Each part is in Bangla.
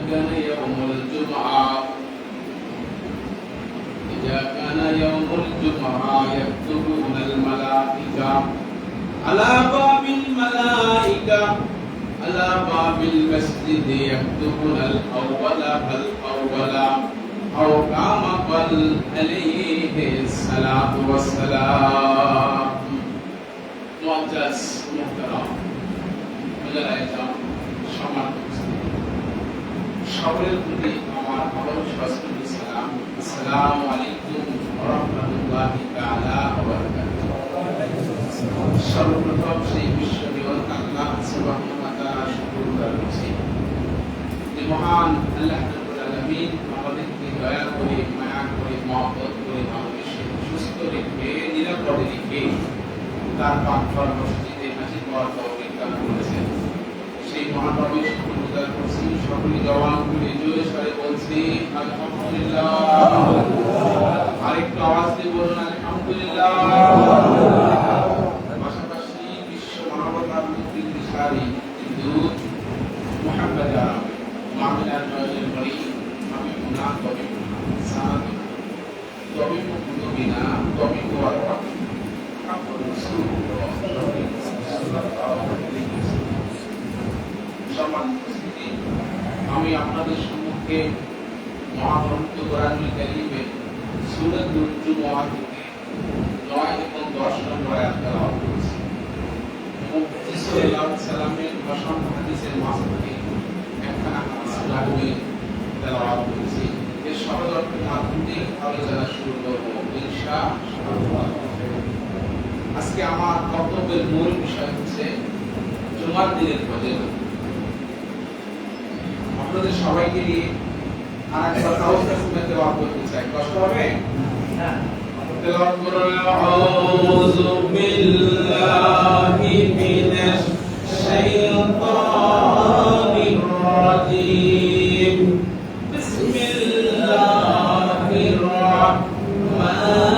كان يوم الجمعة يكتبون الملائكة على باب الملائكة على باب المسجد يكتبون الأول فالأول أو كما قال عليه الصلاة والسلام. معزز محترم সকলের প্রতি আমার ভালোবাসা সালাম। আসসালামু আলাইকুম ওয়া রাহমাতুল্লাহি তাআলা ওয়া বারাকাতুহু। সর্বপ্রথম সেই বিশ্বজগৎ আল্লাহ সুবহানাহু ওয়া তাআলা শুকর করছি যে মহান আল্লাহ রাব্বুল আলামিন আমাদেরকে দয়া করে মায়া করে মহব্বত করে ভালোবেসে সুস্থ রেখে নিরাপদে রেখে তার পাক ঘর মসজিদে হাজির হওয়ার তৌফিক দান করেছেন। সেই মহানবী শুকরিয়া করছি, সকলে জবান খুলে জোরে সরে বলছি আলহামদুলিল্লাহ। আরেকটু আওয়াজ দিয়ে বলুন আলহামদুলিল্লাহ। পাশাপাশি বিশ্ব মানবতার মুক্তির দিশারি কিন্তু মুহাম্মদ আরবি মামিনার নয়নের বড়ি আমি মুনা তবে সাদ তবে মুবিনা তবে ওয়ার আমি আপনাদের সম্মুখে মহাগ্রন্থ কোরআনুল কারীমে সূরাতুল জুমআহ থেকে 9 এবং 10 নম্বর আয়াত তেলাওয়াত করেছি। মুফতি সাল্লাল্লাহু আলাইহি সাল্লামের ভাষণ হাদিসের মাঝখানে একখানা হাদিস লাগবে তেলাওয়াত করেছি। এর সহজ অর্থের মাধ্যমে আলোচনা শুরু করব ইনশাআল্লাহ। আজকে আমার বক্তব্যের মূল বিষয় হচ্ছে জুমার দিনের ফজিলত। আপনাদের সবাইকে নিয়ে আরেকবার তাওবা শুনতে ওয়াজ করতে চাই, কষ্ট হবে? হ্যাঁ, তেলাওয়াত করুন আউযু বিল্লাহি মিনাশ শাইতানির রাজীম বিসমিল্লাহির রাহমানির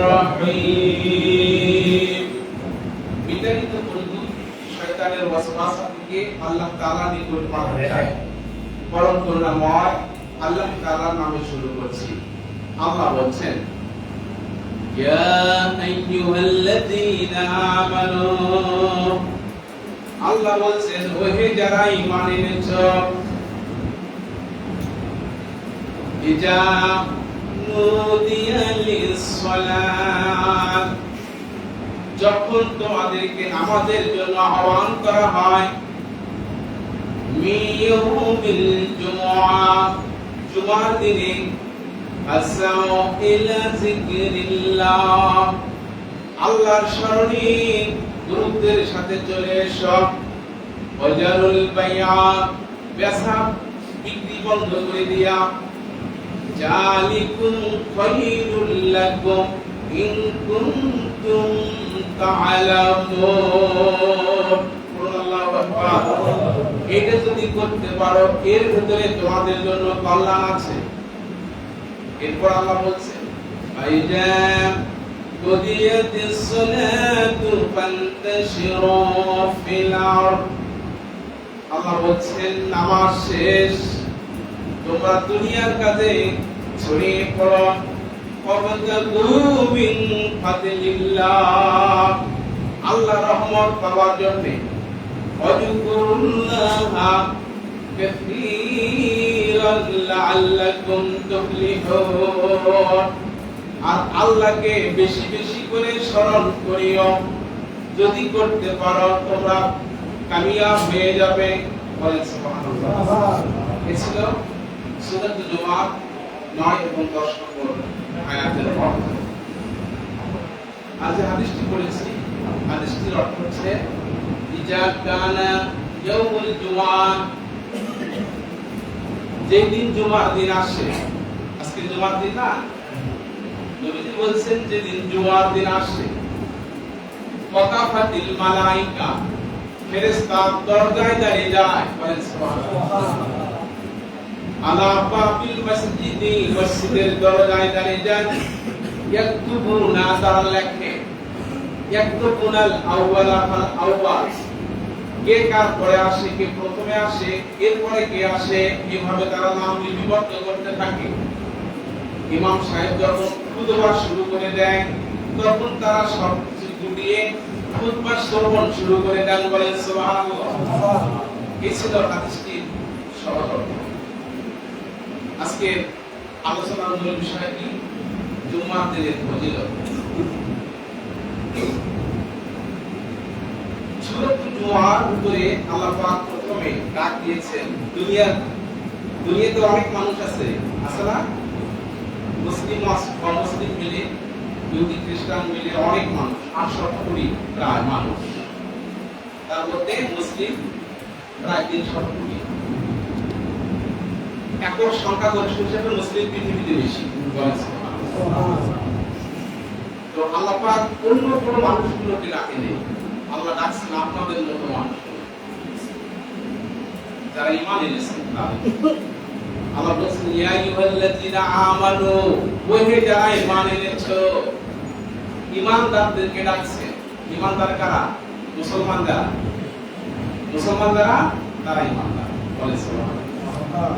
রহিম। বিতাড়িত করুন শয়তানের ওয়াসওয়াসা থেকে আল্লাহ তাআলা নিকট পাঠানো যায়। পরম করুণাময় আল্লাহ তাআলার নামে শুরু করছি। আল্লাহ বলছেন ইয়া আইয়ুহাল্লাযীনা আমানু, আল্লাহ বলছেন ওহে যারা ঈমান এনেছো, ইজা নুদিয়া লিস-সালাত, যখন তোমাদেরকে নামাজের জন্য আহ্বান করা হয়, মিয়াউমিল জুমআহ, জুমার দিনে, আসাউ ইলা যিকরিল্লাহ, আল্লাহর স্মরণে গুরুত্বের সাথে চলে এসো, ওয়াজারুল বাইআ, বেচা বিক্রি বন্ধ করে দিয়া, জালিকুম খায়রুল লাকুম ইন কুনতুম তা'লামুন। আল্লাহু আকবার। এটা যদি করতে পারো এর ভিতরে তোমাদের জন্য কল্যাণ আছে। এরপর আল্লাহ বলছেন আইজা কুদিয়াতিস সালাতু ফান্তাশিরু ফিল আরদ, আল্লাহ বলছেন নামাজ শেষ, তোমরা দুনিয়ার কাজে ছড়িয়ে পড়ো, ফাবতাগু মিন ফাদলিল্লাহ, আল্লাহর রহমত পাওয়ার জন্য, ওয়াজকুরুল্লাহা কাসীরান লাআল্লাকুম তুফলিহুন, আর আল্লাহকে বেশি বেশি করে স্মরণ করিও, যদি করতে পারো তোমরা কামিয়াব হয়ে যাবে। বলেন সুবহানাল্লাহ। এই ছিল সূরাতুল জুমআহ 9 এবং 10 নম্বর আয়াতের অর্থ। আজ হাদিসটি পড়েছি, হাদিসটির অর্থ হচ্ছে ইজা কানা ইয়াউমুল জুমআহ, যেদিন জুমার দিন আসে, আজকে জুমার দিন না, নবীজি বলছেন যেদিন জুমার দিন আসে, ওয়াকাফাতিল মালায়েকা, ফেরেশতা দরজায় দাঁড়িয়ে যায়। বলেন সুবহানাল্লাহ। আলা বাবিল মসজিদি, মসজিদের দরজায় দাঁড়িয়ে যায়, ইয়াকতুবুনা, তারা লেখে, ইয়াকতুবুনাল আউওয়ালা ফাল আউওয়াল, কে কার পরে আসে, কে প্রথমে আসে, এরপরে কে আসে, এভাবে তারা নাম লিপিবদ্ধ করতে থাকে। ইমাম সাহেব যখন খুতবা শুরু করে দেন, তখন তারা সবকিছু গুটিয়ে খুতবা শ্রবণ শুরু করে দেন। বলেন সুবহানাল্লাহ। এই ছিল হাদিসটির সরল। আজকে আলোচনার মূল বিষয় কি? জুমার দিনের ফজিলত। সূরা জুমার উপরে আল্লাহ পাক প্রথমে ডাক দিয়েছেন দুনিয়াতে অনেক মানুষ আছে না? মুসলিম অমুসলিম মিলে, ইহুদি খ্রিস্টান মিলে অনেক মানুষ, 800 কোটি প্রায় মানুষ। তার মধ্যে মুসলিম প্রায় 300 কোটি। একক সংখ্যা গরিষ্ঠ হিসেবে মুসলিম পৃথিবীতে বেশি। তো আল্লাহ পাক অন্য কোনো মানুষগুলোকে ডাকেনি, আল্লাহ ডাকছেন আপনাদের মতো মানুষ যারা ঈমান এনেছেন। আল্লাহ বলেছেন ইয়া আইয়ুহাল্লাযীনা আমানু, ওহে যারা ঈমান এনেছো। ঈমানদারদেরকে ডাকছেন। ঈমানদার কারা? মুসলমানরা। মুসলমানরা তারা ঈমানদার। বলেন সুবহানাল্লাহ।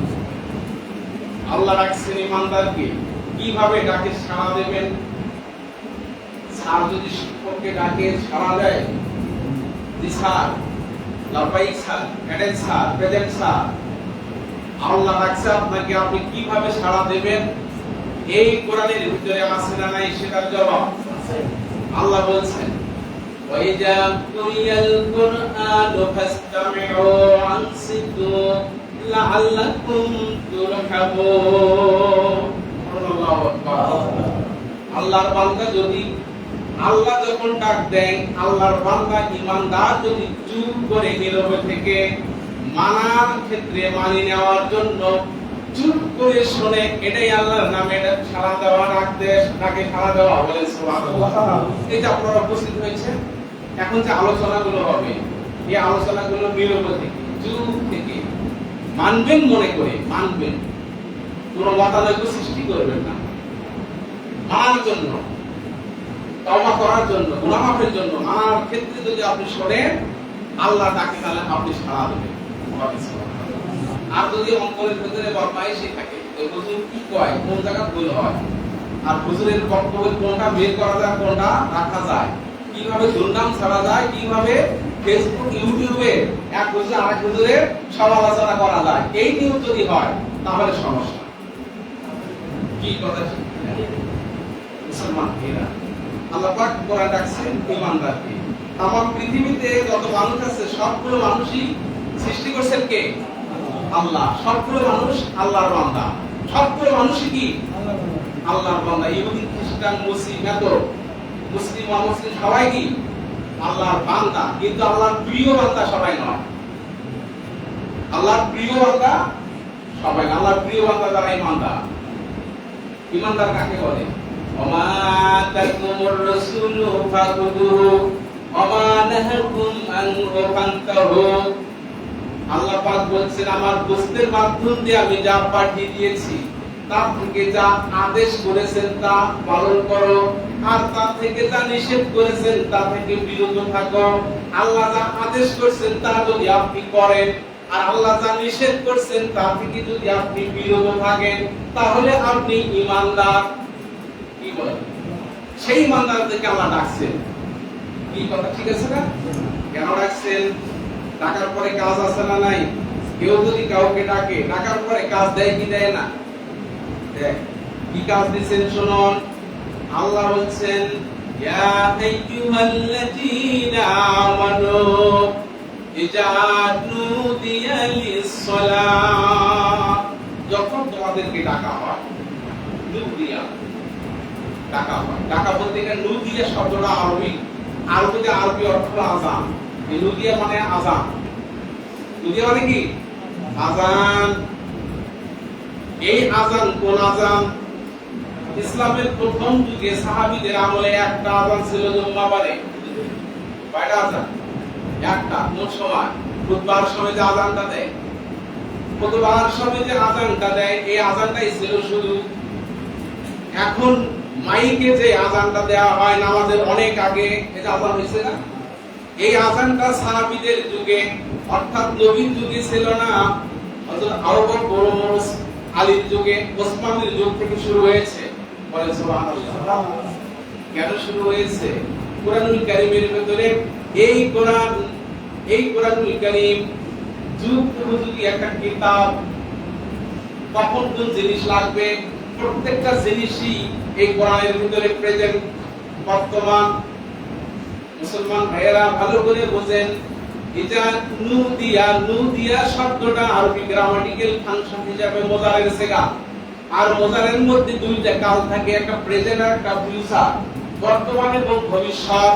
আল্লাহ ডাকছেন ঈমানদারকে। কিভাবে ডাকে সাড়া দেবেন? স্যার যদি শিক্ষককে ডাকে সাড়া দেয়, জি স্যার, লাভবাহিক sir, attend sir, present sir. আল্লাহ ডাকছে আপনাকে, আপনি কিভাবে সাড়া দেবেন? এই কোরআনের ভিতরে আছে না নাই সেটার জবাব আল্লাহ বলছেন ওয়াইজা কুরিয়াল কুরআনু ফাসতামিউ আনসিতু লাআল্লাকুম তুরহামুন। আল্লাহু আকবার। আল্লাহর বান্দা যদি, আল্লাহ যখন ডাক দেন, আল্লাহর বান্দা ঈমানদার যদি চুপ করে নীরবে থেকে মানার ক্ষেত্রে মানি নেওয়ার জন্য চুপ করে শুনে, এটাই আল্লাহর নামে, এটা সাড়া দেওয়া, ডাকে সাড়া দেওয়া। বলেন সুবহানাল্লাহ। এই যে আপনারা উপস্থিত হয়েছে, এখন যে আলোচনাগুলো হবে, এই আলোচনাগুলো নীরবে থেকে, চুপ থেকে মানবেন, মনে করে মানবেন, কোনো মতানৈক্য সৃষ্টি করবেন না। মানার জন্য, তওবা করার জন্য, গুনাহ মাফের জন্য মানার ক্ষেত্রে যদি আপনি শোনেন আল্লাহ ডাকে, তাহলে আপনি সাড়া দেবেন। আর যদি অঙ্কনের ভিতরে বদমাইশি থাকে, তো হুজুর কি কয়, কোন জায়গা ভুল হয়, আর হুজুরের বক্তব্য কোনটা বের করা যায়, কোনটা রাখা যায়, কিভাবে দুর্নাম ছাড়া যায়, কিভাবে ফেসবুক ইউটিউবে এক হুজুর আরেক হুজুরের সমালোচনা করা যায়, এই নিউজ যদি হয় তাহলে সমস্যা। কি কথা? মুসলমান এরা আল্লাহ পাক কোরআন ডাকছেন ঈমানদারকে। আমার পৃথিবীতে যত মানুষ আছে সবগুলো মানুষই সৃষ্টি করেছেন কে? আল্লাহ। সবগুলো মানুষ আল্লাহর বান্দা। সবগুলো মানুষই কি? আল্লাহর বান্দা। ইহুদি খ্রিস্টান মুসলিম, এত মুসলিম অমুসলিম সবাই কি? আল্লাহর বান্দা। কিন্তু আল্লাহর প্রিয় বান্দা সবাই নয়। আল্লাহর প্রিয় বান্দা সবাই, আল্লাহর প্রিয় বান্দা যারা ঈমানদার। ঈমানদার কাকে বলে? ওমা তাকুমুর রাসূলু ফাকুদুহু ওমা নাহাকুম আনহু ফান্তাহু। আল্লাহ পাক বলছেন, আমার দোস্তের মাধ্যম দিয়ে আমি যা পাঠিয়ে দিয়েছি তার থেকে যা আদেশ করেছেন তা পালন করো, আর তার থেকে যা নিষেধ করেছেন তা থেকে বিরত থাকো। আল্লাহ যা আদেশ করেছেন তা যদি আপনি করেন, আর আল্লাহ যা নিষেধ করেছেন তা থেকে যদি আপনি বিরত থাকেন, তাহলে আপনি ঈমানদার। কি বলেন? সেই ঈমানদারদেরকে আল্লাহ ডাকছেন। কি কথা ঠিক আছে না? কেন ডাকছেন? ডাকার পরে কাজ আছে না নাই? কেউ যদি কাউকে ডাকে, ডাকার পরে কাজ দেয় কি দেয় না? দেয়। কি কাজ দিবেন শুনুন। আল্লাহ বলছেন ইয়া আইয়ুহাল্লাযীনা আমানু ইযা নুদিয়া লিস-সালাহ, যখন তোমাদেরকে ডাকা হয়, নুদিয়া ডাকা হয়। ডাকা বলতে গেলে নুদিয়া শব্দটা আরবিতে আরবি অর্থ আযান। নুদিয়া মানে আযান। নুদিয়া মানে কি? আযান। এই আযান কোন আযান? ইসলামের প্রথম যুগে সাহাবীদের আমলে একটা আযান ছিল জুম্মাবারে। কয়টা আযান? একটা। কোন সময়? খুতবার সময় যে আযানটা দেয়, খুতবার সময় যে আযানটা দেয়, এই আযানটাই ছিল শুধু। এখন মাইকে যে আযানটা দেওয়া হয় নামাজের অনেক আগে, এটা আযান হইছে না? এই আযানটা সাহাবীদের যুগে অর্থাৎ নবীর যুগে ছিল না, হযরত আবু বকর, ওমর, আলীর যুগে, ওসমানের যুগ থেকে শুরু হয়েছে। বলেন সুবহানাল্লাহ। কেন শুরু হয়েছে? কুরআনুল কারীমের ভিতরে এই কোরআনুল কারীম যুগ উপযোগী একটা কিতাব। কখন কোন জিনিস লাগবে প্রত্যেকটা জিনিসই এই কোরআনের ভিতরে প্রেজেন্ট, বর্তমান। মুসলমান ভাইয়েরা ভালো করে বোঝেন, এটা নুদিয়া শব্দটা আরবি গ্রামাটিক্যাল ফাংশন হিসেবে মুজারের সিগা। আর মুজারের মধ্যে দুইটা কাল থাকে, একটা প্রেজেন্ট আর একটা ফিউচার, বর্তমান এবং ভবিষ্যৎ।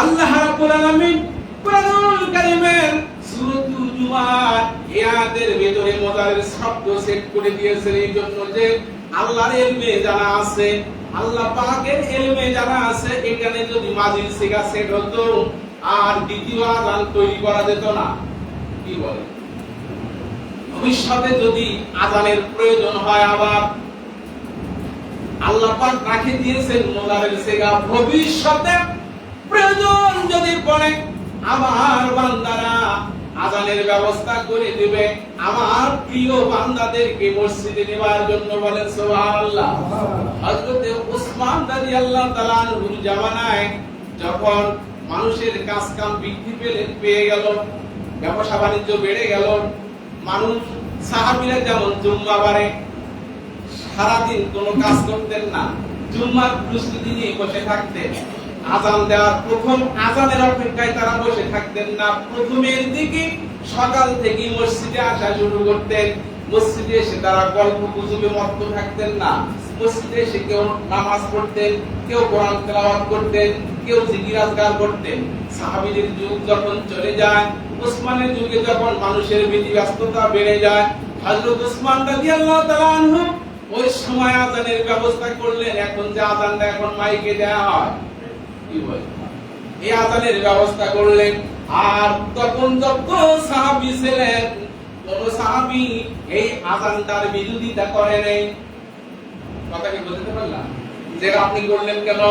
আল্লাহ রাব্বুল আলামিন কুরআনুল কারীমের সূরাতুল জুমার আয়াতের ভিতরে মুজারের শব্দ সেট করে দিয়েছেন এই জন্য যে আল্লাহর ইলমে জানা আছে, আল্লাহ পাকের ইলমে জানা আছে। এখানে যদি মাজির সিগা সেট হতো আর দ্বিতীয় আযান তৈরি করা যেত না। কি বলে? ভবিষ্যতে যদি আযানের প্রয়োজন হয়, আবার আল্লাহ পাক রাখে দিয়েছেন মুজারের সিগা, ভবিষ্যতে প্রয়োজন যদি পড়ে আমার বান্দারা আযানের ব্যবস্থা করে দিবে আমার প্রিয় বান্দাদেরকে মসজিদে নেওয়ার জন্য। বলেন সুবহানাল্লাহ। হযরত ওসমান রাদিয়াল্লাহু তাআলা আনহুর জামানায় যখন মানুষের কাজ কাম বৃদ্ধি পেয়ে গেল, ব্যবসা বাণিজ্য বেড়ে গেল, মানুষ সাহাবীরা যেমন জুম্মাবারে সারাদিন কোনো কাজ করতেন না, জুম্মার প্রস্তুতি নিয়ে বসে থাকতেন। আযান দেওয়ার প্রথম আযানের অপেক্ষায় তারা বসে থাকতেন না। প্রথমের দিকে সকাল থেকে মসজিদে আসা শুরু করতেন। মসজিদে এসে তারা গল্প গুজবে মত্ত থাকতেন না। মসজিদে এসে কেউ নামাজ পড়তেন, কেউ কোরআন তেলাওয়াত করতেন, কেউ জিকির আজকার করতেন। সাহাবীদের যুগ যখন চলে যায়, ওসমানের যুগে যখন মানুষের বিধি ব্যস্ততা বেড়ে যায়, হযরত ওসমান রাদিয়াল্লাহু তাআলা আনহু ওই সময় আযানের ব্যবস্থা করলেন। এখন যে আযানটা এখন মাইকে দেয়া হয়, এই আযানের ব্যবস্থা করলেন। আর তখন যত সাহাবী ছিলেন, কোন সাহাবী এই আযানটার বিরোধিতা করে নাই। কথা কি বুঝতে পারলাম? যে আপনি করলেন কেন?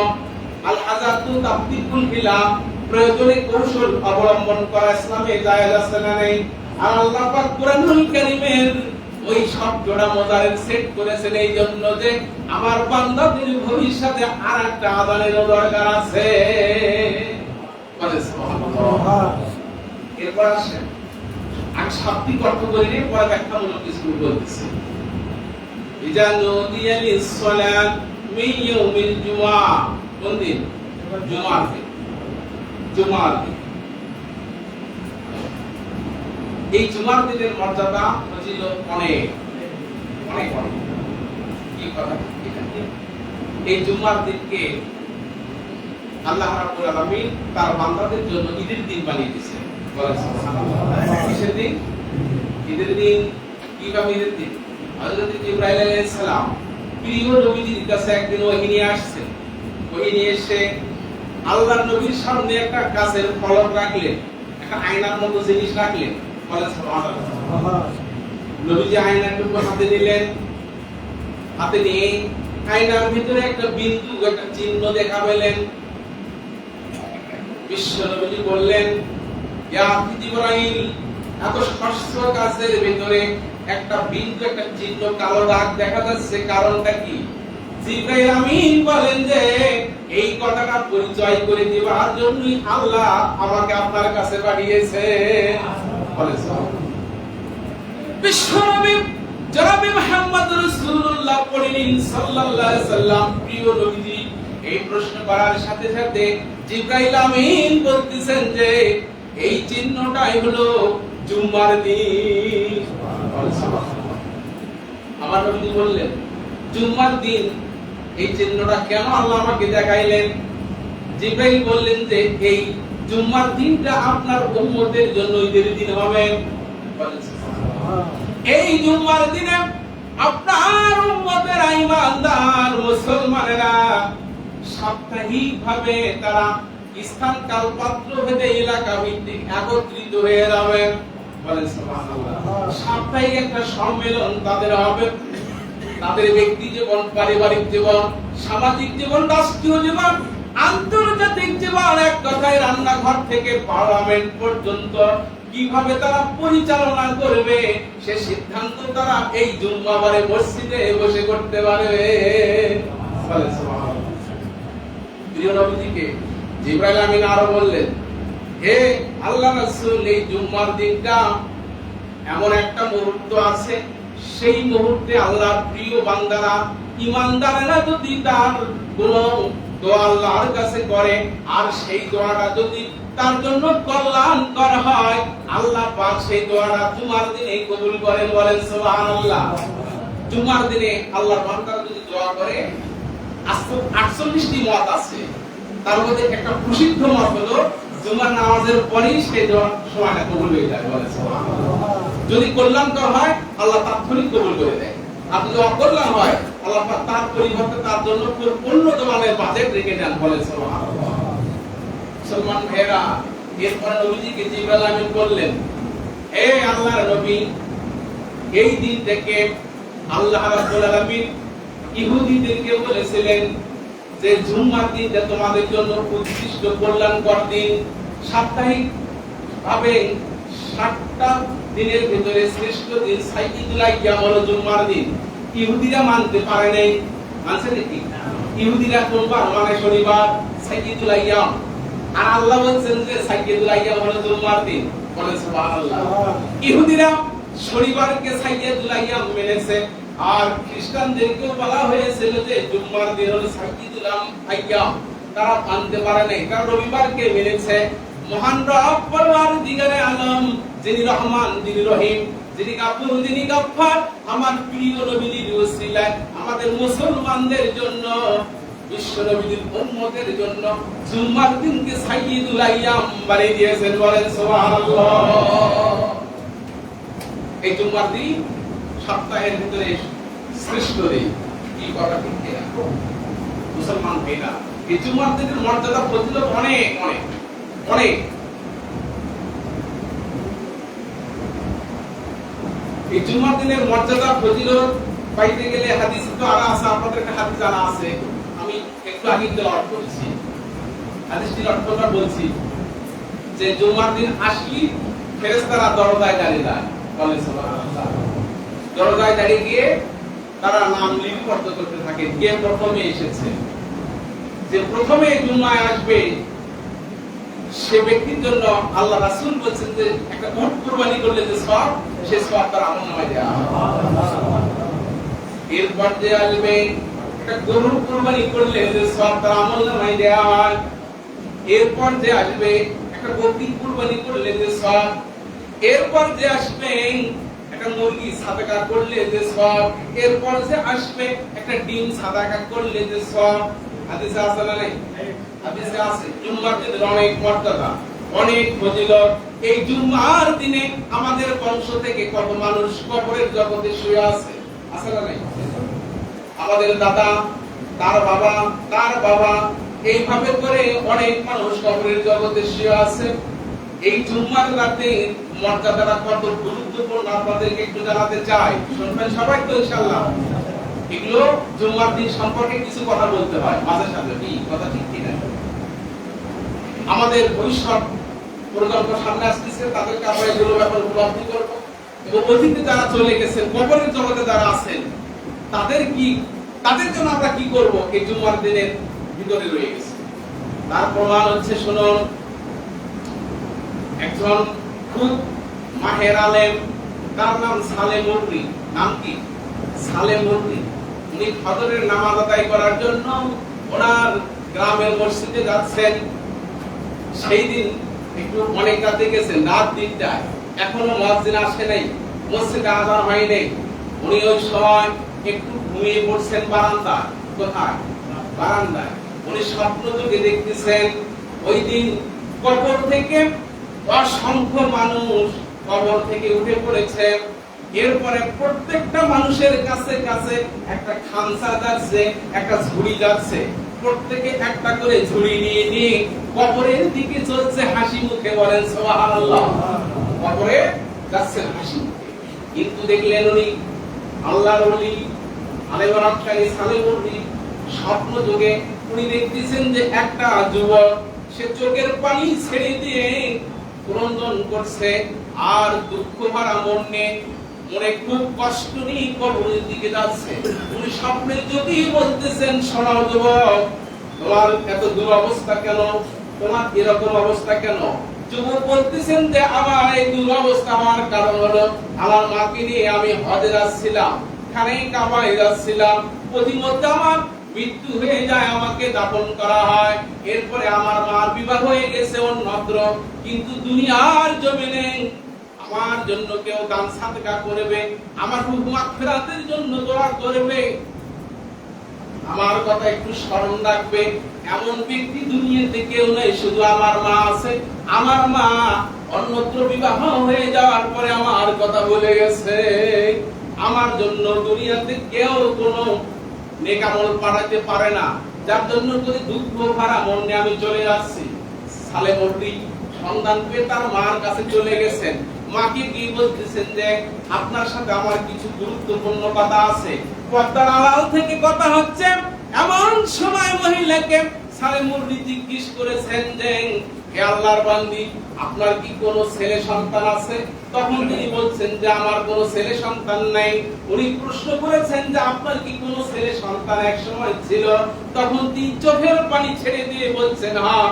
আল আযাতু তাবদিকুল খিলাফ, প্রয়োজনে কৌশল অবলম্বন করা ইসলামে জায়েজ আছে না নেই? আর আল্লাহ পাক কুরআনুল কারীমের ওই শব্দটা মুজারের সেট করেছেন এই জন্য যে আমার বান্দাদের ভবিষ্যতে আরেকটা আযানের দরকার আছে। এরপর আসেন আমি শাব্দিক অর্থ করে নিয়ে পরে ব্যাখ্যামূলক কিছু বলতেছি। ইজা নুদিয়া লিস-সালাত মিন ইয়াউমিল জুমআ, কোন দিন? জুমার দিন। জুমার দিন, এই জুমার দিনের মর্যাদা ছিল অনেক অনেক অনেক। কি কথা? এই জুমার দিনকে আল্লাহ রাব্বুল আলামিন তার বান্দাদের জন্য ঈদের দিন বানিয়ে দিয়েছেন। বলেন সুবহানাল্লাহ। কিসের দিন? ঈদের দিন। কিভাবে ঈদের দিন? হযরত জিবরাইল আলাইহিস সালাম প্রিয় নবীজির কাছে একদিন ওহী নিয়ে আসছেন। ওহী নিয়ে এসে আল্লাহর নবীর সামনে একটা কাচের ফলক রাখলেন, একটা আয়নার মতো জিনিস রাখলেন। বলেন সুবহানাল্লাহ। নবীজি আয়নাটুকু হাতে নিলেন, হাতে নিয়ে আয়নার ভিতরে একটা বিন্দু, একটা চিহ্ন দেখা পেলেন। বিশ্ব নবীজি বললেন, ইয়া জিবরাইল, এত স্পষ্ট কাচের ভিতরে একটা বিন্দু, একটা চিহ্ন, কালো দাগ দেখা যাচ্ছে, কারণটা কি? জিবরাইল আমিন বলেন যে এই কথাটা পরিচয় করে দেওয়ার জন্যই আল্লাহ আমাকে আপনার কাছে পাঠিয়েছে। বিশ্বনবী জনাবে মুহাম্মদ রাসূলুল্লাহ সাল্লাল্লাহু আলাইহি সাল্লাম প্রিয় নবীজি এই প্রশ্ন করার সাথে সাথে জিবরাইল আমিন বলতেছেন যে এই চিহ্নটাই হলো জুমার দিন। আমার নবীজি বললেন, জুমার দিন এই চিহ্নটা কেন আল্লাহ আমাকে দেখাইলেন? জিবরাইল বললেন যে এই জুমার দিনটা আপনার উম্মতের জন্য ঈদের দিন হবে। এই জুমার দিনে আপনার উম্মতের ঈমানদার মুসলমানেরা সাপ্তাহিকভাবে তারা স্থান কাল পাত্র ভেদে এলাকা ভিত্তিক একত্রিত হয়ে যাবে। বলেন সুবহানাল্লাহ। সাপ্তাহিক একটা সম্মেলন তাদের হবে। তাদের ব্যক্তি জীবন, পারিবারিক জীবন, সামাজিক জীবন, রাষ্ট্রীয় জীবন আন্তর্জাতিক জীবন, এক কথায় রান্নাঘর থেকে পার্লামেন্ট পর্যন্ত কিভাবে তারা পরিচালনা করবে সে সিদ্ধান্ত তারা এই জুম্মাবারে মসজিদে বসে করতে পারবে। প্রিয় নবীজিকে জিবরাইল আমিন আরো বললেন, হে আল্লাহ রাসূল, এই জুম্মার দিনটা এমন একটা মুহূর্ত আছে, সেই মুহূর্তে আল্লাহর প্রিয় বান্দারা, ঈমানদারেরা যদি তার কোন দোয়া আল্লাহর কাছে করে আর সেই দোয়াটা যদি তার জন্য কল্যাণকর হয়, আল্লাহ পাক সেই দোয়াটা জুমার দিনে কবুল করেন। বলেন সুবহানাল্লাহ। জুমার দিনে আল্লাহর বান্দারা যদি দোয়া করে, 48টি মত আছে, তার মধ্যে একটা প্রসিদ্ধ মত হলো জুমার নামাজের পরেই সেই দোয়ার সময়টা কবুল হয়ে যায়। বলেন সুবহানাল্লাহ। যদি কল্যাণকর হয় আল্লাহ তাৎক্ষণিক কবুল করে দেয়, আর যদি অকল্যাণ হয় আল্লাহ পাক তার পরিবর্তে তার জন্য উন্নত মানের বাজেট রেখে দেন। বলেন সুবহানাল্লাহ। মুসলমান ভাইরা, এরপরে নবীজিকে জিবরাইল আমিন বললেন, হে আল্লাহর নবী, এই দিন থেকে আল্লাহ রাব্বুল আলামিন ইহুদিদেরকে বলেছিলেন যে জুম্মার দিনটা তোমাদের জন্য উৎকৃষ্ট কল্যাণকর দিন। সাপ্তাহিক ভাবে 7টা দিনের ভিতরে শ্রেষ্ঠ দিন সাইয়্যিদুল আইয়াম হলো জুম্মার দিন। ইহুদিরা মানতে পারে নাই, মানছে নাকি? ইহুদিরা সোমবার মানে শনিবার সাইয়্যিদুল আইয়াম, আর আল্লাহ বলেন যে সাইয়্যিদুল আইয়াম হলো জুম্মার দিন। বলেন সুবহানাল্লাহ। ইহুদিরা শনিবারকে সাইয়্যিদুল আইয়াম মেনেছে, আর খ্রিস্টানদেরকেও বলা হয়েছিল যে জুম্মার দিন হলো সাইয়্যিদুল আইয়াম, তারা মানতে পারে নাই, কারণ রবিবারকে মেনেছে। মহান রব পরওয়ারদিগারে আলম, যিনি রহমান, যিনি রহিম, যিনি গাফুর, যিনি গফফার, আমার প্রিয় নবীর ওসিলায় আমাদের মুসলমানদের জন্য, বিশ্ব নবীর উম্মতের জন্য জুম্মার দিনকে সাইয়্যিদুল আইয়াম বানিয়ে দিয়েছেন। বলেন সুবহানাল্লাহ। এই জুম্মার দিন সপ্তাহের ভিতরে শ্রেষ্ঠ দিন। কি কথা ঠিক না মুসলমান ভাইরা? এই জুম্মার দিনের মর্যাদা ফজিলত অনেক অনেক অনেক। এই জুম্মার দিনের মর্যাদা ফজিলত পাইতে গেলে হাদিস তো আলা আছে, আপনাদের একটা হাদিস জানা আছে, আমি একটু আগে তেলাওয়াত করেছি। হাদিসটির অর্থটা বলছি যে জুম্মার দিন আসলে ফেরেশতারা দরজায় দাঁড়িয়ে যায়। বলেন সুবহানাল্লাহ। দরজায় দাঁড়িয়ে গিয়ে তারা নাম লিপিবদ্ধ করতে থাকে, কে প্রথমে এসেছে। যে প্রথমে জুম্মায় আসবে সে ব্যক্তির জন্য আল্লাহ রাসূল বলেছেন যে একটা উট কুরবানি করলে যে সওয়াব, সে সওয়াব তার আমলনামায় দেওয়া হয়। এরপর যে আসবে একটা গরু কুরবানি করলে যে সওয়াব তার আমলনামায় দেওয়া হয়। এরপর যে আসবে একটা বকরি কুরবানি করলে যে সওয়াব। এরপর যে আসবে একটা মুরগি সাদাকা করলে যে সওয়াব। এরপর যে আসবে একটা ডিম সাদাকা করলে যে সওয়াব। হাদিসে আছে না নাই? হাদিসে আছে। জুম্মার দিনের অনেক মর্যাদা, অনেক ফজিলত। এই জুম্মার দিনে আমাদের বংশ থেকে কত মানুষ কবরের জগতে শুয়ে আছে, আছে না নাই? আমাদের দাদা, তার বাবা, তার বাবা, এইভাবে করে অনেক মানুষ কবরের জগতে শুয়ে আছে। এই জুম্মার রাতে মর্যাদাটা কত গুরুত্বপূর্ণ আপনাদেরকে একটু জানাতে চাই। শুনবেন সবাই তো ইনশাআল্লাহ? এগুলো জুম্মার দিন সম্পর্কে কিছু কথা বলতে হয় মাঝে সাথে। কি কথা ঠিক কিনা? আমাদের ভবিষ্যৎ প্রজন্ম সামনে আসতেছে, তাদেরকে আমরা এগুলো ব্যাপারে উপলব্ধি করবো, এবং অতীতে যারা চলে গেছেন, কবরের জগতে যারা আছেন, তাদের জন্য আমরা কি করব এই জুম্মার দিনের ভিতরে রয়ে গেছে। তার প্রমাণ হচ্ছে, শুনুন, একজন খুব মাহের আলেম, তার নাম সালেম মুররি। নাম কি? সালেম মুররি। উনি ফজরের নামাজ আদায় করার জন্য ওনার গ্রামের মসজিদে যাচ্ছেন। সেই দিন একটু অনেক রাতে গেছেন, রাত 3টায়, এখনো মুয়াজ্জিন আসে নাই, মসজিদে আযান হয় নাই। উনি ওই সময় একটু ঘুমিয়ে পড়ছেন বারান্দায়। কোথায়? বারান্দায়। উনি স্বপ্ন যোগে দেখতেছেন ওই দিন কবর থেকে অসংখ্য মানুষ কবর থেকে উঠে পড়েছে। এরপরে প্রত্যেকটা মানুষের কাছে কাছে একটা খামসা যাচ্ছে, একটা ঝুড়ি যাচ্ছে। প্রত্যেকে একটা করে ঝুড়ি নিয়ে নিয়ে কবরের দিকে চলছে হাসি মুখে। বলেন সুবহানাল্লাহ। কবরে যাচ্ছেন হাসি মুখে। কিন্তু দেখলেন উনি আল্লাহর ওলি আলেম রাব্বানী সালেহ মুররি স্বপ্ন যোগে উনি দেখতেছেন যে একটা যুবক সে চোখের পানি ছেড়ে দিয়ে ক্রন্দন করছে আর দুঃখ ভরা মনে মনে খুব কষ্ট নিয়ে কবরের দিকে যাচ্ছে। উনি স্বপ্নের যোগে বলতেছেন, শোনাও যুবক, তোমার এত দুরবস্থা কেন, তোমার এরকম অবস্থা কেন? যুবক বলতেছেন যে আমার এই দুরবস্থা হওয়ার কারণ হলো আমার মাকে নিয়ে আমি হজে যাচ্ছিলাম, খানে কাবায় যাচ্ছিলাম, প্রতিমধ্যে আমার মৃত্যু হয়ে যায়, আমাকে দাফন করা হয়, এরপরে আমার মার বিবাহ হয়ে গেছে অন্যত্র, কিন্তু দুনিয়ার জমিনে আমার জন্য কেউ দান সাদকা করবে, আমার রূহ মাগফিরাতের জন্য দোয়া করবে, আমার কথা একটু স্মরণ রাখবে, এমন ব্যক্তি দুনিয়াতে কেউ নেই, শুধু আমার মা আছে। আমার মা অন্যত্র বিবাহ হয়ে যাওয়ার পরে আমার কথা বলে গেছে, আমার জন্য দুনিয়াতে কেউ কোনো নেক আমল পাঠাতে পারে না, যার জন্য করে দুঃখ ভরা মনে আমি চলে যাচ্ছি। সালে মর্দি সন্ধান পেয়ে তার মার কাছে চলে গেছেন। মাকে কি বলতেছেন যে আপনার সাথে আমার কিছু গুরুত্বপূর্ণ কথা আছে। পর্দার আড়াল থেকে কথা হচ্ছে, এমন সময় মহিলাকে সালে মর্দি জিজ্ঞেস করেছেন যে হে আল্লাহর বান্দি, আপনার কি কোনো ছেলে সন্তান আছে? তখন তিনি বলছেন যে আমার কোনো ছেলে সন্তান নাই। উনি প্রশ্ন করেছেন যে আপনার কি কোনো ছেলে সন্তান এক সময় ছিল? তখন তিনি চোখের পানি ছেড়ে দিয়ে বলছেন হ্যাঁ।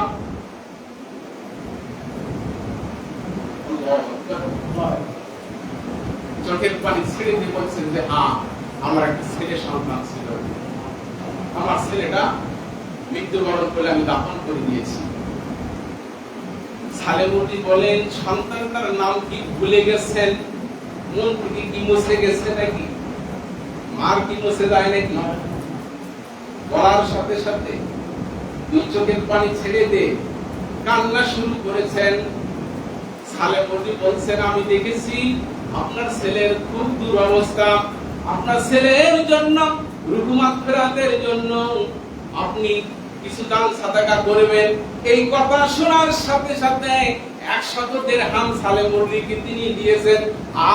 চোখের পানি ছেড়ে দিয়ে বলছেন যে হ্যাঁ, আমার একটা ছেলে সন্তান ছিল, আমার ছেলেটা মৃত্যুবরণ করে আমি দাফন করে দিয়েছি। সালেমুদ্দি বলেন, সন্তানটার নাম কি ভুলে গেছেন? মন থেকে কি মুছে গেছে নাকি? মার কি মুছে যায় নাকি? বলার সাথে সাথে দুই চোখের পানি ছেড়ে দিয়ে কান্না শুরু করেছেন। সালেমুদ্দি বলছেন, আমি দেখেছি আপনার ছেলের খুব দুরবস্থা, আপনার ছেলের জন্য রূহ মাগফিরাতের জন্য আপনি কিছু দান সাদাকা করবেন। এই কথা শোনার সাথে সাথে 100 দিরহাম সালেমুদ্দিকে তিনি দিয়েছেন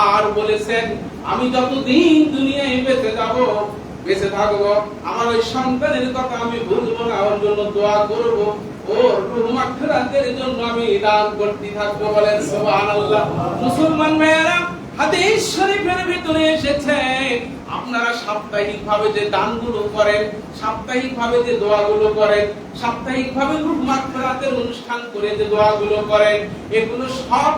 আর বলেছেন, আমি যতদিন দুনিয়ায় বেঁচে থাকবো আমার ওই সন্তানের কথা আমি ভুলবো না, ওর জন্য দোয়া করব, ওর রূহ মাগফিরাতের জন্য আমি দান করতে থাকবো। বলেন সুবহানাল্লাহ। মুসলমান ভাইয়েরা, হাদিস শরীফের ভিতরে এসেছে আপনারা সাপ্তাহিকভাবে যে দানগুলো করেন, সাপ্তাহিকভাবে যে দোয়াগুলো করেন, সাপ্তাহিকভাবে রূহ মাগফিরাতের অনুষ্ঠান করে যে দোয়াগুলো করেন, এগুলো সব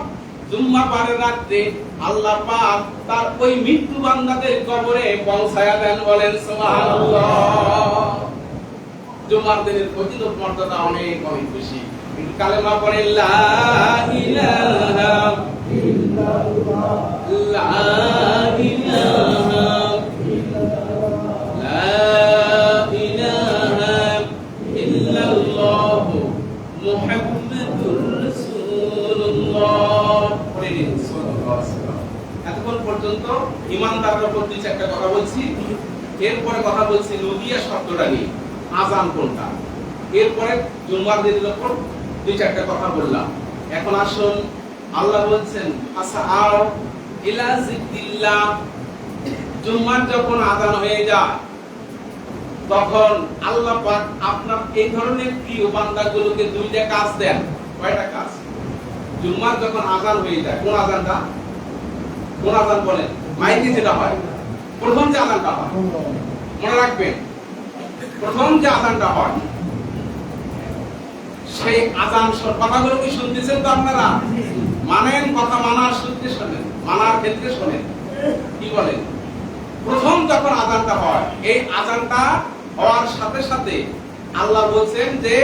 জুম্মা পারের রাতে আল্লাহ পাক তার ওই মৃত্যু বান্দাদের কবরে পৌঁছায়া দেন। বলেন সুবহানাল্লাহ। জুম্মার দিনের ফজিলত মর্যাদা অনেক অনেক বেশি। কালেমা পড়ে লা ইলাহা ইল্লাল্লাহ, লা ইলাহা ইল্লাল্লাহ, লা ইলাহা ইল্লাল্লাহ মুহাম্মাদুর রাসূলুল্লাহ। পড়ে নিন সাল্লাল্লাহু আলাইহি ওয়াসাল্লাম। এতক্ষণ পর্যন্ত ঈমানদারদের উপর দুই চারটা কথা বলছি, এরপরে কথা বলছি নদিয়া শব্দটা নিয়ে, আযান কোনটা, এরপরে জুমার দিনের উপর দুই চারটা কথা বললাম। এখন আসুন, আল্লাহ বলছেন ফাসআউ ইলা যিকরিল্লাহ। জুমার যখন আযান হয়ে যায় তখন আল্লাহ পাক আপনার এই ধরনের প্রিয় বান্দাগুলোকে দুইটা কাজ দেন। কয়টা কাজ? জুমার যখন আযান হয়ে যায়, কোন আযানটা? কোন আযান বলেন? মাইকে যেটা হয়, প্রথম যে আযানটা হয়, মনে রাখবেন, প্রথম যে আযানটা হয় সেই আযান কথাগুলো কি শুনতেছেন তো আপনারা? মানেন, কথা মানার সূত্রে শোনেন, মানার ক্ষেত্রে শোনেন। কি বলেন? প্রথম যখন আযানটা হয়, এই আযানটা হওয়ার সাথে সাথে আল্লাহ বলছেন যে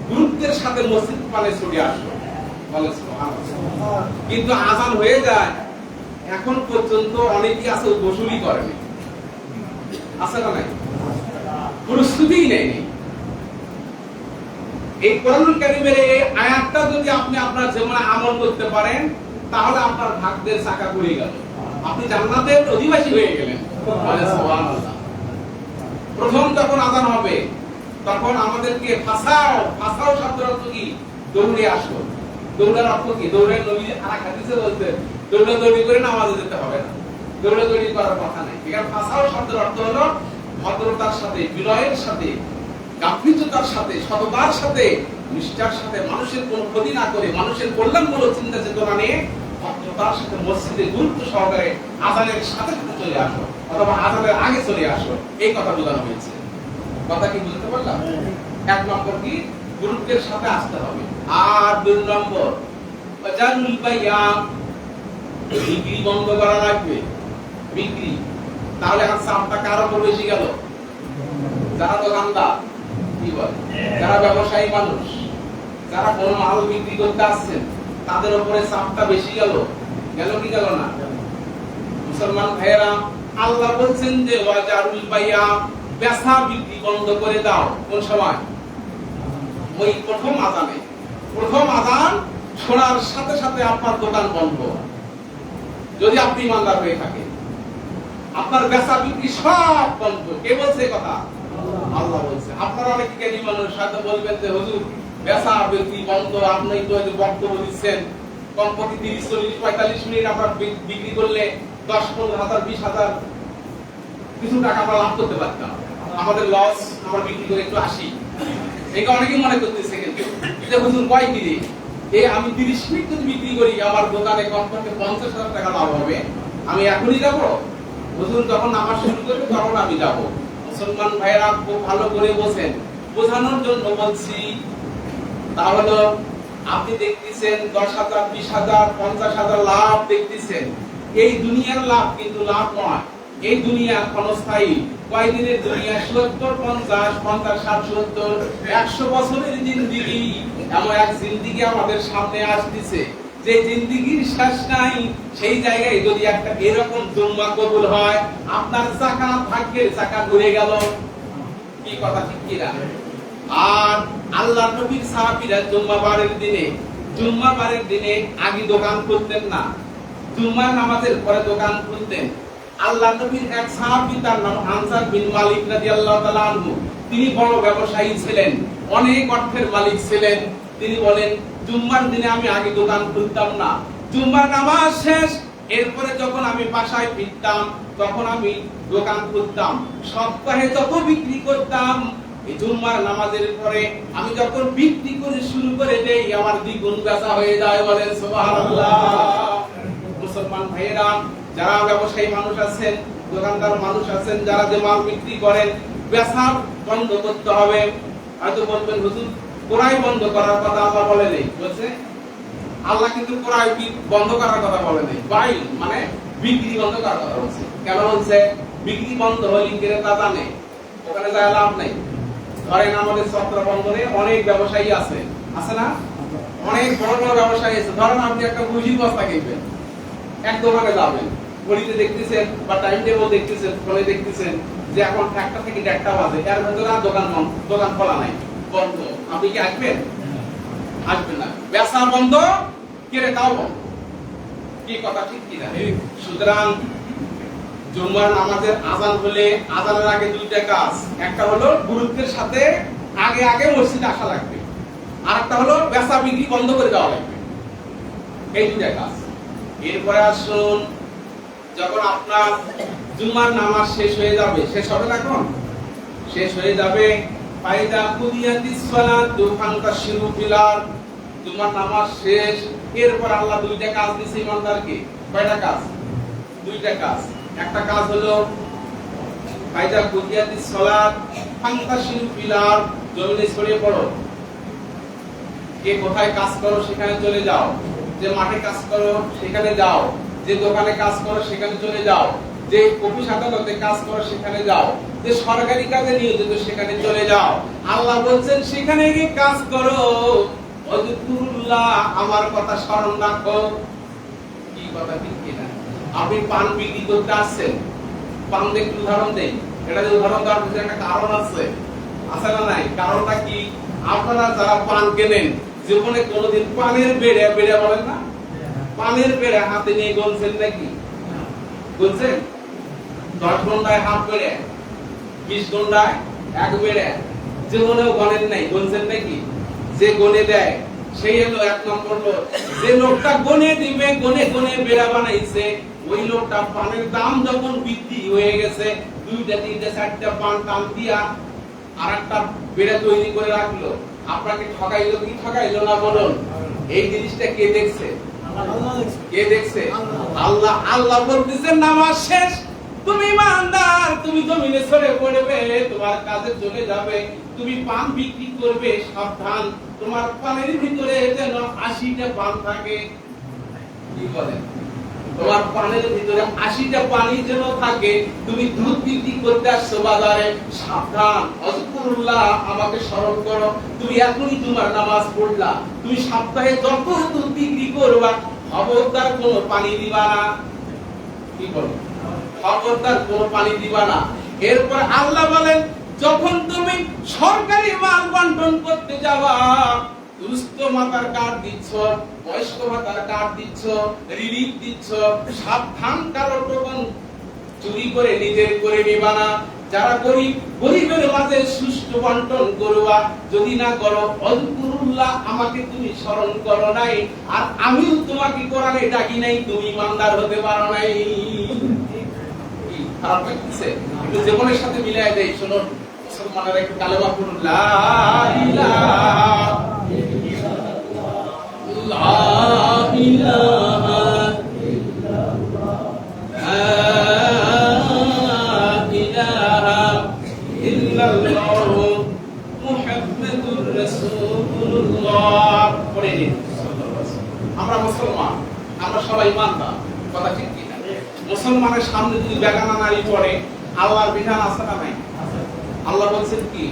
গুরুত্বের সাথে মসজিদ পানে ছুটে আসো। বলেন সুবহানাল্লাহ। কিন্তু আযান হয়ে যায়, এখন পর্যন্ত অনেকেই আছে গোসলই করেনি, আছে না নাই? প্রস্তুতিই নেই। এই কোরআনুল কারীমের এই আয়াতটা যদি আপনি আপনার জীবনে আমল করতে পারেন, তাহলে আপনার ভাগ্যের চাকা ঘুরে গেল, আপনি জান্নাতের অধিবাসী হয়ে গেলেন। সুবহানাল্লাহ। প্রথম যখন আযান হবে তখন আমাদেরকে ফাসাও শব্দের অর্থ কি? দৌড়ে আসো। দৌড়ার অর্থ কি? দৌড়ে নবী আরেক হাদিসে বলতেন, দৌড়াদৌড়ি করে নামাজে যেতে হবে না, দৌড়াদৌড়ি করার কথা নাই। ঠিক আছে? ফাসাও শব্দের অর্থ হলো ভদ্রতার সাথে, বিনয়ের সাথে, গাম্ভীর্যতার সাথে, সততার সাথে, নিষ্ঠার সাথে, মানুষের কোনো ক্ষতি না করে, মানুষের কল্যাণমূলক চিন্তা চেতনা নিয়ে ভদ্রতার সাথে মসজিদে গুরুত্ব সহকারে আযানের সাথে সাথে চলে আসো, অথবা আযানের আগে চলে আসো, এই কথা বোঝানো হয়েছে। কথা কি বুঝতে পারলাম? এক নম্বর কি, গুরুত্বের সাথে আসতে হবে। আর দুই নম্বর, জানুল বাইয়া, বিক্রি বন্ধ করা লাগবে। বিক্রি, তাহলে আর চাপটা কার উপর বেশি গেল? যারা দোকানদার, কি বলে, যারা ব্যবসায়ী মানুষ, যারা কোনো মাল বিক্রি করতে আসছেন, তাদের উপরে চাপটা বেশি গেল। গেল কি গেল না? মুসলমান ভাইয়েরা, আল্লাহ বলছেন যে ওয়াজারুল বাইয়া, বেচা বিক্রি বন্ধ করে দাও। কোন সময়? ওই প্রথম আযানে। প্রথম আযান শোনার সাথে সাথে আপনার দোকান বন্ধ। যদি আপনি ইমানদার হয়ে থাকেন, আপনার বেচা বিক্রি সব বন্ধ। কে বলছে কথা? আল্লাহ বলছে। আপনারা অনেকে জ্ঞানী মানুষ হয়তো বলবেন যে হুজুর বেচা বিক্রি বন্ধ, আপনি তো বক্তব্য দিচ্ছেন, কমপক্ষে 30, 40, 45 মিনিট আপনার বিক্রি করলে 10, 15,000, 20,000 কিছু টাকা আমরা লাভ করতে পারতাম। আমাদের লস, আমরা বিক্রি করে একটু আসি। এটা অনেকেই মনে করতেছে কিন্তু যে হুজুর কয় কি রে, আমি 30 মিনিট যদি বিক্রি করি আমার দোকানে কমপক্ষে 50,000 টাকা লাভ হবে, আমি এখনই যাব? হুজুর যখন নামাজ শুরু করবে তখন আমি যাব। মুসলমান ভাইরা খুব ভালো করে বোঝেন, বোঝানোর জন্য বলছি। তাহলে আপনি দেখতেছেন 10,000, 20,000, 50,000 লাভ দেখতেছেন, এই দুনিয়ার লাভ কিন্তু লাভ নয়। এই দুনিয়া ক্ষণস্থায়ী। কয়দিনের দুনিয়া? 70, 50, 50, 60, 70, 100 বছরের জিন্দেগি। এমন এক জিন্দেগি আমাদের সামনে আসতেছে যে জিন্দেগির শেষ নাই। সেই জায়গায় যদি একটা এরকম জুম্মা কবুল হয়, আপনার চাকা, ভাগ্যের চাকা ঘুরে গেল। কি কথা ঠিক কি না? আর আল্লাহর নবীর সাহাবীরা জুম্মা বারের দিনে আগে দোকান খুলতেন না, জুম্মার নামাজের পরে দোকান খুলতেন। আল্লাহর নবীর এক সাহাবী, তার নাম আনসার বিন মালিক রাদিয়াল্লাহু তাআলা আনহু, তিনি বড় ব্যবসায়ী ছিলেন, অনেক অর্থের মালিক ছিলেন। তিনি বলেন, জুম্মার দিনে আমি আগে দোকান খুলতাম না, জুম্মার নামাজ শেষ এরপরে যখন আমি বাসায় ফিরতাম তখন আমি দোকান খুলতাম। সপ্তাহে যত বিক্রি করতাম, এই জুম্মার নামাজের পরে আমি যখন বিক্রি করে শুরু করে দেই, আমার দ্বিগুণ বেচা হয়ে যায়। বলেন সুবহানাল্লাহ। মুসলমান ভাইয়েরা, যারা ব্যবসায়ী মানুষ আছেন, দোকানদার মানুষ আছেন, যারা যে মাল বিক্রি করেন, বেচা বন্ধ করতে হবে। হয়তো বলবেন হুজুর ক্রয় বন্ধ করার কথা আল্লাহ বলে নেই। বলছে আল্লাহ কিন্তু ক্রয় বন্ধ করার কথা বলে নেই, বাই মানে বিক্রি বন্ধ করার কথা বলছে। কেন বলছে? বিক্রি বন্ধ হলে ক্রেতা জানে ওখানে যায় লাভ নেই। ধরেন আমাদের চত্র বন্দরে অনেক ব্যবসায়ী আছে, আছে না? অনেক বড় বড় ব্যবসায়ী আছে। ধরেন আপনি একটা ভুজির বস্তা কিনবেন, এক দোকানে যাবেন, ঘড়িতে দেখতেছেন বা টাইম টেবিল দেখতেছেন, ফোনে দেখতেছেন যে এখন 1টা থেকে 1:30 বাজে, এর ভেতরে আর দোকান খোলা নাই, বন্ধ। আপনি কি আসবেন? আসবেন না। ব্যবসা বন্ধ, ক্রেতাও বন্ধ। কি কথা ঠিক কি না? সুতরাং জুম্মার নামাজের আযান হলে আযানের আগে দুইটা কাজ। একটা হলো গুরুত্বের সাথে আগে আগে মসজিদে আসা লাগবে, আর একটা হলো বেচা বিক্রি বন্ধ করে দেওয়া লাগবে। এই দুইটা কাজ। এরপরে আসুন, যখন আপনার জুম্মার নামাজ শেষ হয়ে যাবে, শেষ হবে না, এখন শেষ হয়ে যাবে, ফাইদা কুদিয়াতিস সালাতু ফান্তাশিরু ফিল আরদ, জুম্মার নামাজ শেষ। এরপর আল্লাহ দুইটা কাজ দিয়েছে ইমানদারকে। কয়টা কাজ? দুইটা কাজ। একটা কাজ হলো ফাইদা কুদিয়াতিস সালাত ফান্তাশিরু ফিল আরদ, জমিনে ছড়িয়ে পড়ো। কে কোথায় কাজ করো সেখানে চলে যাও, যে মাঠে কাজ করো সেখানে যাও, যে দোকানে কাজ করো সেখানে চলে যাও, যে অফিস আদালতে কাজ করো সেখানে যাও, যে সরকারি কাজে নিয়োজিত সেখানে চলে যাও। আল্লাহ বলছেন সেখানে গিয়ে কাজ করো, ওয়াজকুরুল্লাহ, আমার কথা স্মরণ রাখো। কি কথা ঠিক কিনা? আপনি পান বিক্রি করতে আসছেন, পান দেখতে উদাহরণ দেই, এটা যে উদাহরণ দেওয়ার পিছনে একটা কারণ আছে, আছে না নাই? কারণটা কি? আপনারা যারা পান কেনেন, জীবনে কোনোদিন পানের বেড়ে বেড়ে বলেন না, পানের বেড়ে হাতে নিয়ে গুনছেন নাকি? গুনছেন? 10 ঘন্টায় হাত বেড়ে, 20 ঘন্টায় এক বেড়ে, জীবনেও গণেন নাই, গুনছেন নাকি? যে গনে দেয় সেই হলো 1 নম্বর লোক। যে লোকটা গনে দিবে, গনে গনে বেড়া বানাইছে, ওই লোকটা পানের দাম যখন বৃদ্ধি হয়ে গেছে, 2টা 3টা 4টা পান টান দিয়া আরেকটা বেড়া তৈরি করে রাখলো, আপনাকে ঠকাইলো কি ঠকাইলো না বলুন? এই জিনিসটা কে দেখছে? কে দেখছে? আল্লাহ। আল্লাহ বলতেছেন নামাজ শেষ, তুমি ইমানদার, তুমি জমিনে সরে পড়বে, তোমার কাজে চলে যাবে, তুমি পান বিক্রি করবে, সাবধান, তোমার পানের ভিতরে যেন 80টা পান থাকে। কি বলে? তোমার পানের ভিতরে 80টা পানি যেন থাকে। তুমি দুধ বিক্রি করতে আসছো বাজারে, সাবধান, আযকুরুল্লাহ, আমাকে স্মরণ করো। তুমি এখনই তোমার নামাজ পড়লা, তুমি সপ্তাহে যত দুধ বিক্রি করবা, খবরদার কোনো পানি দিবা না। কি বলে? খবরদার কোনো পানি দিবা না। এরপর আল্লাহ বলেন, যখন তুমি সরকারি মাল বন্টন করতে যাবা, দুস্থ মাতার কার্ড দিচ্ছ, বয়স্ক মাতার কার্ড দিচ্ছ, রিলিফ দিচ্ছ, সাবধান, কারো টোকন চুরি করে নিজের করে নিবা না। যারা গরিব, গরিবের মাঝে সুষ্ঠু বন্টন করবা। যদি না করো, আযকুরুল্লাহ, আমাকে তুমি স্মরণ করো নাই, আর আমিও তোমাকে কোরআনে ডাকি নাই, তুমি ইমানদার হতে পারো নাই। খারাপ লাগছে? একটু জীবনের সাথে মিলাই দেই, শুনুন। মুসলমানেরা একটু কালেমা পড়ুন, লা ইলাহা লা ইলাহা ইল্লাল্লাহ মুহাম্মাদুর রাসূলুল্লাহ। পড়ে নিন। আমরা মুসলমান, আমরা সবাই ইমানদার, কথা ঠিক কি না? মুসলমানের সামনে যদি বেগানা নারী পড়ে, আল্লাহর বিধান আছে না নাই? আল্লাহ বলছেন কি?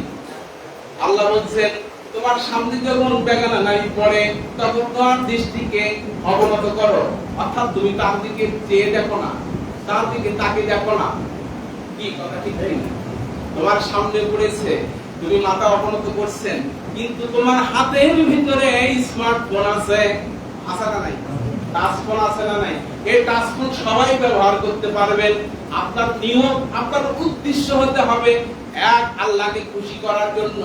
আল্লাহ বলছেন, তোমার সামনে যখন বেগানা নারী পড়ে, তখন তোমার দৃষ্টিকে অবনত করো, অর্থাৎ তুমি তার দিকে চেয়ে দেখো না, তার দিকে তাকে দেখো না। কি কথা ঠিক না? তোমার সামনে পড়েছে, তুমি মাথা অবনত করছেন, কিন্তু তোমার হাতের ভিতরে স্মার্টফোন আছে, আছে না নাই? টাচফোন আছে না নাই? এই টাচফোন সবাই ব্যবহার করতে পারবেন। আপনার নিয়ম, আপনার উদ্দেশ্য হতে হবে এক, আল্লাহকে খুশি করার জন্য।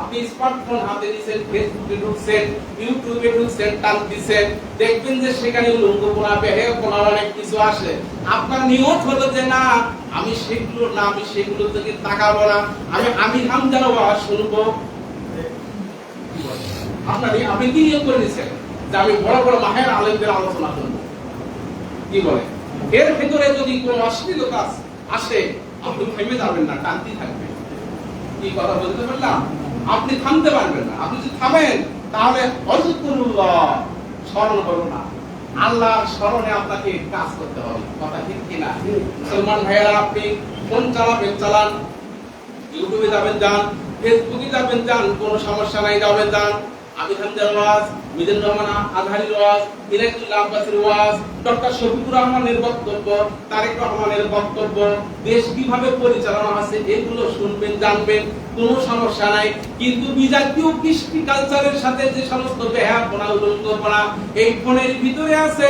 আপনি স্মার্টফোন হাতে নিছেন, ফেসবুকে ঢুকছেন, ইউটিউবে ঢুকছেন, টান দিছেন, দেখবেন যে সেখানে উলঙ্গপনা, বেহেপনা অনেক কিছু আসে। আপনার নিয়ত হলো যে না, আমি সেগুলো থেকে তাকাবো না, আমি হামজার আওয়াজ শুনবো। আপনি কি নিয়ত করে নিছেন যে আমি বড় বড় মাহের আলেমদের আলোচনা করবো? কি বলে? এর ভিতরে যদি কোনো অশ্লীলতা আসে, আপনি থেমে যাবেন না, টানতে থাকবেন। কি কথা বলতে পারলাম? আপনি থামতে পারবেন না। আপনি যদি থামেন, তাহলে আযকুরুল্লাহ, স্মরণ করো না। আল্লাহর স্মরণে আপনাকে কাজ করতে হবে, কথা ঠিক কিনা? মুসলমান ভাইয়েরা, আপনি ফোন চালাবেন, চালান, ইউটিউবে যাবেন যান, ফেসবুকে যাবেন যান, কোনো সমস্যা নাই, যাবেন যান। আমি হামজার ওয়াজ, মিজানুর রহমান আজহারীর ওয়াজ, ইনায়েতুল্লাহ আব্বাসীর ওয়াজ, ডক্টর শফিকুর রহমানের বক্তব্য, তারেক রহমানের বক্তব্য, দেশ কিভাবে পরিচালনা আছে, এগুলো শুনবেন, জানবেন, কোনো সমস্যা নাই। কিন্তু বিজাতীয় কৃষ্টি কালচারের সাথে যে সমস্ত বেহাপনা, উলঙ্গপনা এই ফোনের ভিতরে আছে,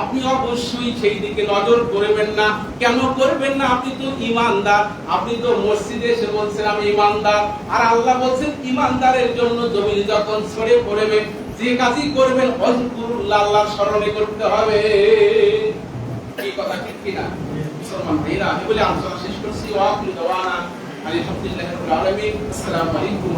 আপনি অবশ্যই সেই দিকে নজর করবেন না। কেন করবেন না? আপনি তো ইমানদার, আপনি তো মসজিদে এসে বলছেন আমি ইমানদার, আর আল্লাহ বলছেন ইমানদারের জন্য জমিনে যখন ছড়ে পড়বে, যে কাজই করবেন আযকুরুল্লাহ, আল্লাহর স্মরণে করতে হবে। এই কথা ঠিক কিনা? মুসলমান ভাইরা, আমি বলে আলোচনা শেষ করছি। ওয়া আখিরু দাওয়ানা আলহামদুলিল্লাহি রাব্বিল আলামিন। আসসালামু আলাইকুম।